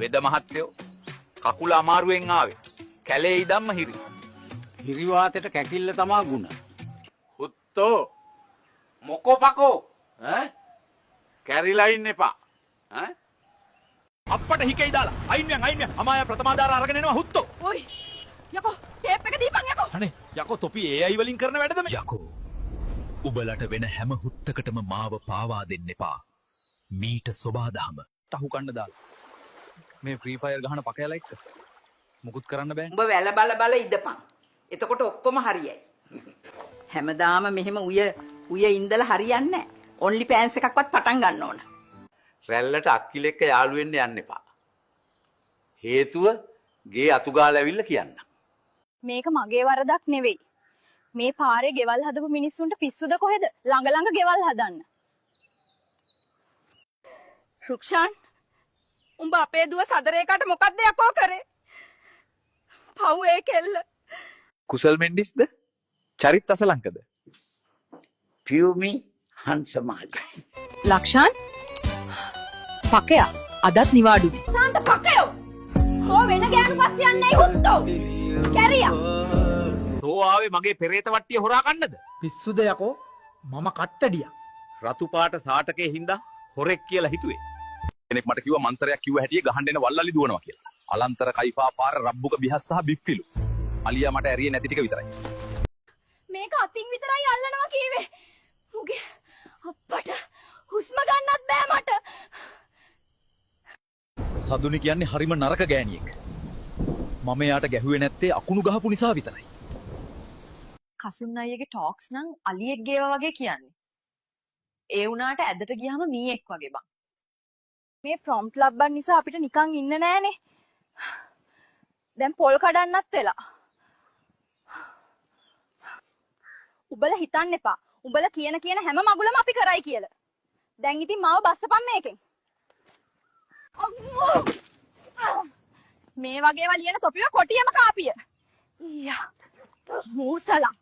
වෙද මහත්තයෝ කකුල අමාරුවෙන් ආවේ. කැලේ ඉදම්ම හිරි. හිරි වාතයට කැකිල්ල තමා ගුණ. හුත්තෝ මොකෝ පකෝ ඈ කැරිලා ඉන්න එපා. ඈ අප්පට හිකේ දාලා අයින්යන් අමාය ප්‍රථමාදාර අරගෙන එනවා හුත්තෝ. ඔයි යකෝ ටේප් එක දීපන් යකෝ. අනේ යකෝ තොපි AI වලින් කරන වැඩද මේ? යකෝ උඹලට වෙන හැම හුත්තකටම මාව පාවා දෙන්න එපා. මීට සොබාදහම ටහු කන්න දාලා මේ ෆ්‍රී ෆයර් ගහන පකයලා එක්ක මුකුත් කරන්න බෑ. උඹ වැල බල ඉදපන්. එතකොට ඔක්කොම හරියයි. හැමදාම මෙහෙම උය ඉඳලා හරියන්නේ නැහැ. ඔන්ලි පෑන්ස් එකක්වත් පටන් ගන්න ඕන. රැල්ලට අක්කිල එක්ක යාළු වෙන්න යන්න එපා. හේතුව ගේ අතුගාලා ඇවිල්ලා කියන්න. මේක මගේ වරදක් නෙවෙයි. මේ පාරේ ගෙවල් හදපු මිනිස්සුන්ට පිස්සුද කොහෙද? ළඟ ගෙවල් හදන්න. රුක්ෂාන් උඹ අපේ දුව සදරේකට මොකද්ද යකෝ කරේ? පව් ඒ කෙල්ල. කුසල් මෙන්ඩිස්ද? චරිත් අසලංකද? පියුමි හංසමාලි. ලක්ෂාන් පකයා අදත් නිවාඩුනේ. සාන්ත පකයෝ. කෝ වෙන ගෑනු පස්සේ යන්නේ හුත්තෝ. කැරියා. තෝ ආවේ මගේ පෙරේත වට්ටිය හොරා ගන්නද? පිස්සුද යකෝ මම කට්ටඩියා. රතු පාට සාටකේ හින්දා හොරෙක් කියලා හිතුවේ. කෙනෙක් මට කිව්වා මන්තරයක් කිව්ව හැටියේ ගහන්න එන වල්ලලි දුවනවා කියලා. අලන්තර කයිෆා පාර රබ්බුක බිහස් සහ බිෆ්ෆිලු. අලියා මට ඇරියේ නැති ටික විතරයි. මේක අතින් විතරයි අල්ලනවා කීවේ. මුගේ අප්පට හුස්ම ගන්නත් බෑ මට. සදුනි කියන්නේ හරිම නරක ගෑණියෙක්. මම එයාට ගැහුවේ නැත්තේ අකුණු ගහපු නිසා විතරයි. කසුන් අයියගේ ටොක්ස් නම් අලියෙක් ගේවා වගේ කියන්නේ. ඒ වුණාට ඇදට ගියාම මීයෙක් වගේ බං. මේ ප්‍රොම්ප්ට් ලබ්බන් නිසා අපිට නිකන් ඉන්න නෑනේ. දැන් පොල් කඩන්නත් වෙලා. උඹලා හිතන්න එපා. උඹලා කියන හැම මගුලම අපි කරයි කියලා. දැන් ඉතින් මාව බස්සපන් මේකෙන්. මේ වගේවා ලියන තොපිව කොටියම කාපිය. ඊයා. මූසලා.